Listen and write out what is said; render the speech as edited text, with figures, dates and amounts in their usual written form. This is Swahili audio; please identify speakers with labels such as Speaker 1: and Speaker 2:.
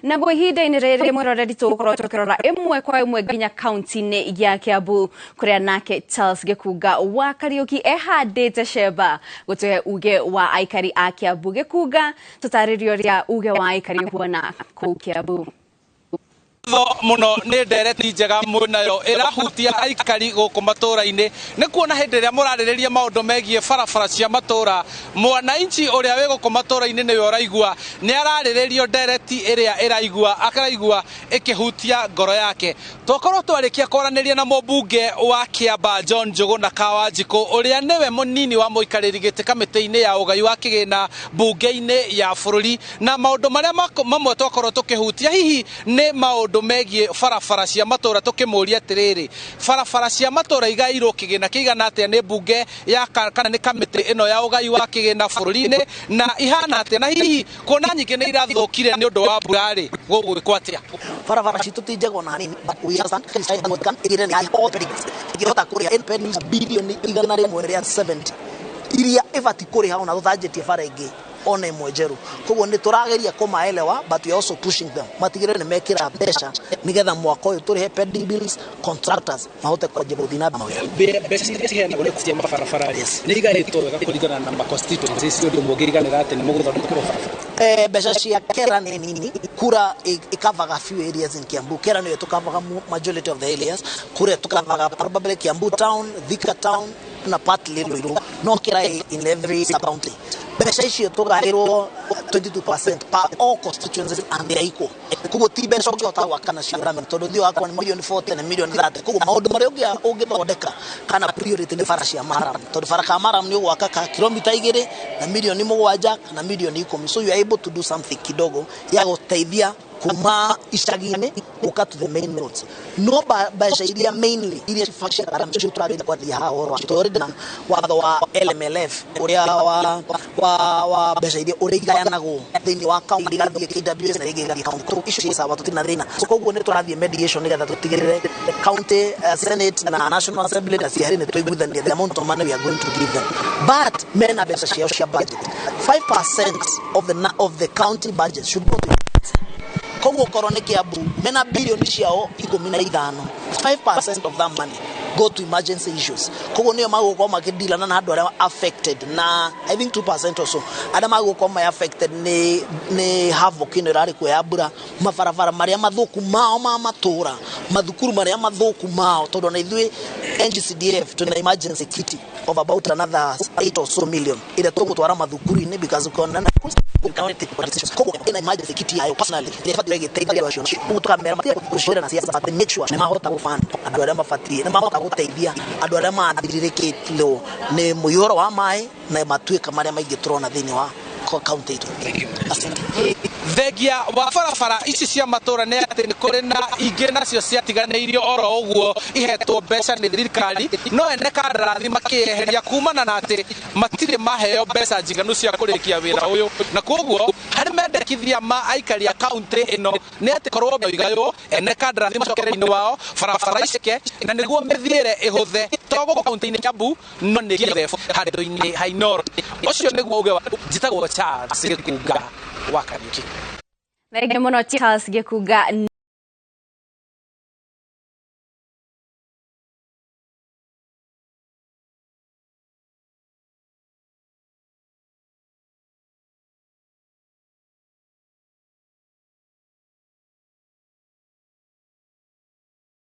Speaker 1: Naguo ihinda-inĩ rĩrĩ mwĩroreri tũgũkorwo tũkĩrora ĩmwe kwa ĩmwe nginya kaunti-inĩ ya Kiambu kũrĩa nake Charles Gĩkunga wa Kariuki ehandĩte cemba gũtũhe uge wa aikari a Kiambu. Gĩkunga, tũtarĩrie ũrĩa uge wa aikari ũhuana kũu Kiambu.
Speaker 2: Muno nĩ ndereti njega nayo ĩrahutia aikari gũkũ matũra-inĩ nĩ kuona hĩndĩ ĩrĩa mũrarĩrĩria maũndũ megiĩ barabara cia matũra, mwananchi ũrĩa wĩ gũkũ matũra-inĩ nĩwe ũraigua nĩ ararĩrĩrio ndereti ĩrĩa ĩraigua ĩkĩhutia ngoro yake. Twakorwo twarĩkia kwaranĩria na mũmbunge wa Kiamba John Njũgũ na Kawanjikũ ũrĩa nĩwe mũnini wa mũikarĩri gĩtĩ kamĩtĩ-inĩ ya ũgai wa kĩgĩna mbunge-inĩ ya bũrũri, na maũndũ marĩa mamwe twakorwo tũkĩhutia hihi nĩ maũndũ megiĩ barabara cia matũra, tũkĩmũria atĩrĩrĩ, barabara cia matũra igairwo kĩgĩna kĩigana atĩa nĩ mbunge ya kana nĩ kamĩtĩ ĩno ya ũgai wa kĩgĩna bũrũri-inĩ, na ihana atĩa, na hihi kuona nyingĩ nĩ irathũkire nĩ ũndũ wa mbura-rĩ gũgwĩkwo atĩa?
Speaker 3: Barabara citũ ti njega ona hanini, ĩngĩhota kũrĩha birioni 170 iria ĩbati kũrĩha ona tũthanjĩtie bara ĩngĩ ona ĩmwe njerũ. Koguo nĩ tũrageria kũmaelewa, but we are also pushing them matigĩrĩre nĩ mekĩra mbeca nĩgetha mwaka ũyũ tũrĩhe pending bills, contractors mahote kwanjia gũthiĩ na mbere.
Speaker 2: Mbeca iria ciheanagwo nĩ kũria mabarabara nĩ igaĩtwo wega kũringana na ma constituencies ũndũ mũngĩriganĩra atĩ nĩ mũgũthondeka barabara.
Speaker 3: Mbeca cia kera nĩ nini, kura ikavaga few areas in Kiambu. Kera nĩyo tũkavaga majority of the areas, kura tũkavaga probably Kiambu town, Thika town na partly Ruiru, no kera in every sub-county. Mbeca icio tũgaĩrwo 22% per all constituencies and they are equal. Koguo ti mbeca ũngĩhota gwaka nacio rami, tondũ thĩ wakwa nĩ million 40 na million 30. Koguo maũndũ marĩa ũngĩthondeka kana priority nĩ bara cia maram, tondũ bara ka maram nĩ ũgwaka ka kilomita 2 na million 7 na million 10. So you are able to do something kidogo ya gũteithia kuma icagi-inĩ gũka to the main roads. No mbeca iria mainly iria cibacia maram cio tũrarĩte kwaria haha ũhoro wacio, tondũ na watho wa LMLF ũrĩa wa mbeca iria ũrĩa igayanagwo thĩinĩ wa county igathiĩ KWS na rĩngĩ igathiĩ county. Koguo icio ciĩ sawa, tũtirĩ na thĩna. Koguo nĩ tũrathiĩ mediation nĩgetha tũtigĩrĩre county senate na national assembly na ciarĩ nĩ tũiguithania the amount of money we are going to give them, but mena mbeca ciao cia budget. 5% of the county budget should go to koguo korwo nĩ Kiambu mena bilioni ciao 15, 5% of that money go to emergency issues. Koguo nĩyo magũkorwo makĩdilana na andũ arĩa affected, na I think 2% or so arĩa magũkorwo ma affected nĩ havoc ĩno ĩrarĩ kuo ya mbura, mabarabara marĩa mathũku mao ma matũra, mathukuru marĩa mathũku mao, tondũ na ithuĩ NGCDF tuna emergency kit of about another 8 or so million ĩrĩa tũgũtwara mathukuru-inĩ because ukona na county politicians. Koguo ina emergency kit yayo personally ĩrĩa gĩteithagia acio tukamera matia kushira na siasa, but make sure nĩ mahota gũfund andũ arĩa mabatie, nĩ mahota gũteithia andũ arĩa mathirĩrĩkĩtwo nĩ mũiyũro wa maĩ na matuĩka marĩa maingĩ tũrona thĩinĩ wa county itu.
Speaker 2: Thengia wa barabara ici cia matũra nĩ atĩ nĩ kũrĩ na ingĩ nacio ciatiganĩirio oro ũguo ihetwo mbeca nĩ thirikari, no ene kandarathi makĩeheria kumana na atĩ matirĩ maheo mbeca njiganu cia kũrĩkia wĩra ũyũ, na koguo harĩ mendekithia ma aikari a kaunti ĩno nĩ atĩ korwo igaywo ene kandarathi macokereri-inĩ wao barabara iceke, na nĩguo mĩthiĩre ĩhũthe to gũkũ kaunti-inĩ Kiambu no nĩ gĩthe handũ-inĩ hainoro. Ũcio nĩguo uge njĩtagwo Charles Gĩkunga wa Kariuki.
Speaker 1: Thengia mũno Charles Gĩkunga.